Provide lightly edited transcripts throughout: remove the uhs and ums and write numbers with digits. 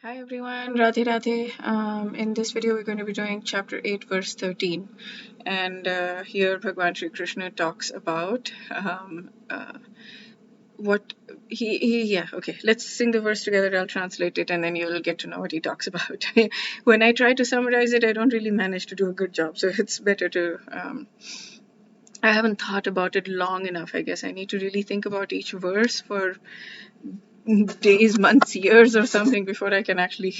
Hi everyone, Radhe Radhe. In this video, we're going to be doing chapter 8, verse 13. And here, Bhagwan Sri Krishna talks about what yeah, okay. Let's sing the verse together. I'll translate it and then you'll get to know what he talks about. When I try to summarize it, I don't really manage to do a good job. So it's better to. I haven't thought about it long enough, I guess. I need to really think about each verse for days, months, years or something before I can actually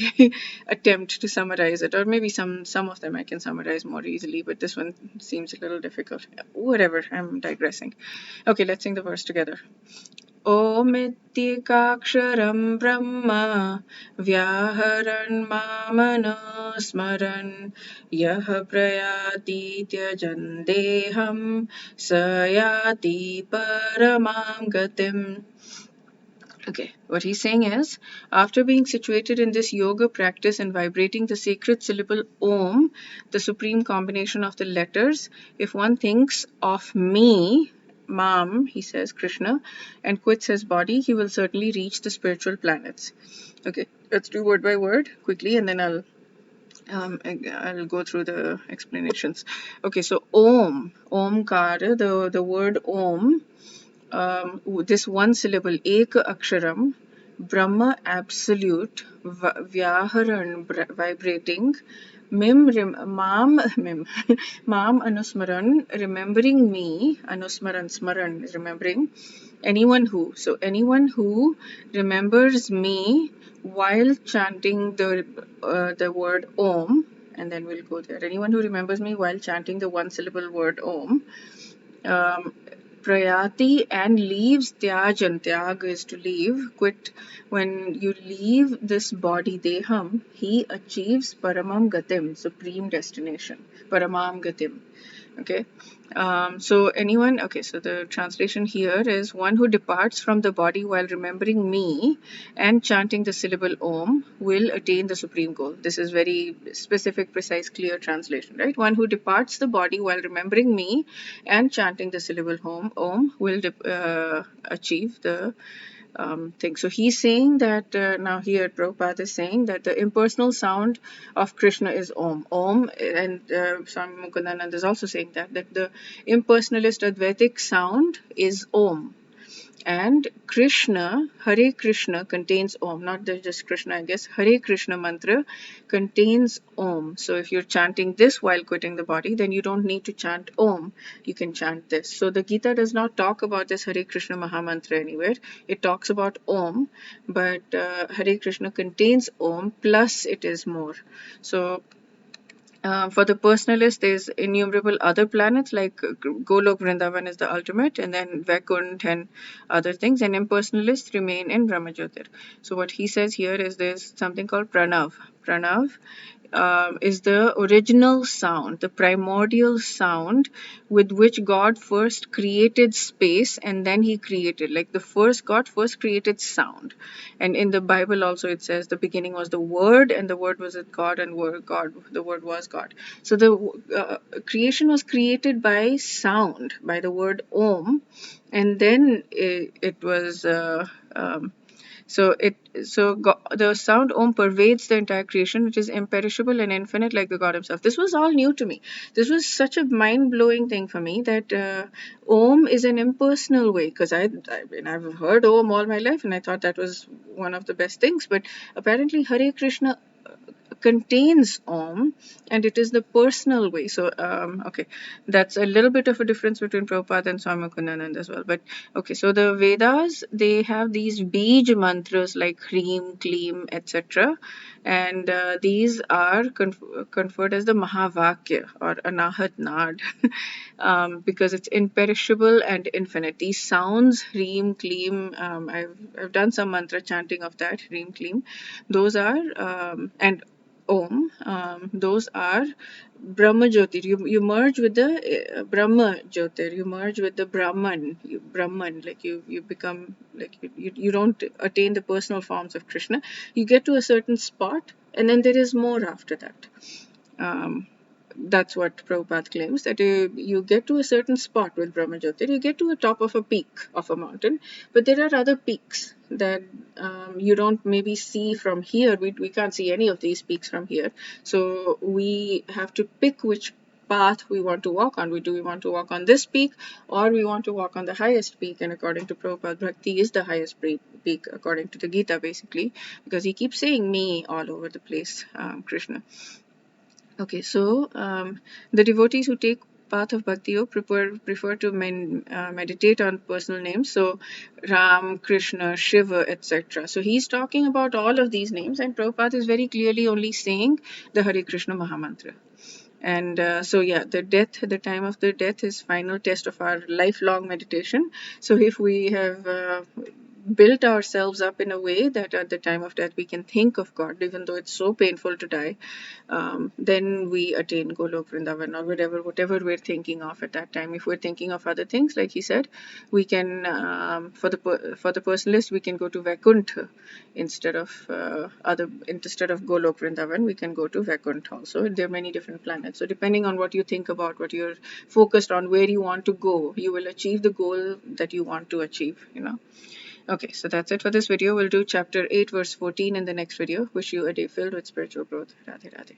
attempt to summarize it. Or maybe some of them I can summarize more easily, but this one seems a little difficult. Whatever, I'm digressing. Okay, let's sing the verse together. Omityikaksharam Brahma Vyaharan Mamano Yaha Prayati Tyajan Deham Sayati Paramam Gatim. Okay, what he's saying is, after being situated in this yoga practice and vibrating the sacred syllable Om, the supreme combination of the letters, if one thinks of me, Mam, he says, Krishna, and quits his body, he will certainly reach the spiritual planets. Okay, let's do word by word quickly and then I'll go through the explanations. Okay, so Om, Omkara, the word Om, this one syllable, ek aksharam, Brahma absolute, Vyaharan vibrating, mim, mam anusmaran, remembering me, anusmaran, smaran is remembering, anyone who remembers me while chanting the word Om, and then we'll go there. Anyone who remembers me while chanting the one syllable word Om, um, prayati and leaves tyajan. Tyag is to leave, quit. When you leave this body, deham, he achieves paramam gatim, supreme destination. Paramam gatim. Okay. So anyone, okay, so the translation here is one who departs from the body while remembering me and chanting the syllable Om will attain the supreme goal. This is very specific, precise, clear translation, right? One who departs the body while remembering me and chanting the syllable Om will achieve the thing. So he's saying that now here Prabhupada is saying that the impersonal sound of Krishna is Om. Om, and Swami Mukundanand is also saying that the impersonalist Advaitic sound is Om. And Krishna, Hare Krishna contains Om, not just Krishna, I guess. Hare Krishna mantra contains Om. So if you're chanting this while quitting the body, then you don't need to chant Om. You can chant this. So the Gita does not talk about this Hare Krishna Maha Mantra anywhere. It talks about Om, but Hare Krishna contains Om, plus it is more. So for the personalist, there's innumerable other planets like Golok Vrindavan is the ultimate, and then Vaikunt and other things. And impersonalists remain in Brahmajyotir. So what he says here is there's something called Pranav. Pranav is the original sound, the primordial sound with which God first created space and then he created, like God first created sound. And in the Bible also it says the beginning was the Word and the Word was with God and the Word was God. So the creation was created by sound, by the word Om, and then it was the sound Om pervades the entire creation, which is imperishable and infinite like the God himself. This was all new to me. This was such a mind-blowing thing for me that Om is an impersonal way, because I've heard Om all my life and I thought that was one of the best things, but apparently Hare Krishna contains Om and it is the personal way. So, okay, that's a little bit of a difference between Prabhupada and Swami Kundanand as well. But okay, so the Vedas, they have these Bij mantras like Hreem, Kleem, etc. And these are conferred as the Mahavakya or Anahat Nad because it's imperishable and infinite. These sounds, Hreem, Kleem, I've done some mantra chanting of that, Hreem, Kleem. Those are, and Om, those are Brahma Jyotir. You merge with the Brahma Jyotir. You merge with the Brahman. Like you become like you don't attain the personal forms of Krishna. You get to a certain spot, and then there is more after that. Um, that's what Prabhupada claims, that you get to a certain spot with Brahmajyotir, you get to the top of a peak of a mountain, but there are other peaks that you don't maybe see from here. We can't see any of these peaks from here. So we have to pick which path we want to walk on. Do we want to walk on this peak, or we want to walk on the highest peak? And according to Prabhupada, Bhakti is the highest peak according to the Gita, basically, because he keeps saying me all over the place, Krishna. Okay, so the devotees who take path of bhakti yoga prefer to meditate on personal names, so Ram, Krishna, Shiva, etc. So he's talking about all of these names, and Prabhupada is very clearly only saying the Hare Krishna Mahamantra. And so yeah, the time of the death is final test of our lifelong meditation. So if we have built ourselves up in a way that at the time of death we can think of God, even though it's so painful to die, then we attain Golok Vrindavan, or whatever we're thinking of at that time. If we're thinking of other things, like he said, we can for the personalist, we can go to Vaikuntha instead of Golok Vrindavan. We can go to Vaikuntha also. There are many different planets. So depending on what you think about, what you're focused on, where you want to go, you will achieve the goal that you want to achieve. Okay, so that's it for this video. We'll do chapter 8, verse 14 in the next video. Wish you a day filled with spiritual growth. Radhe Radhe.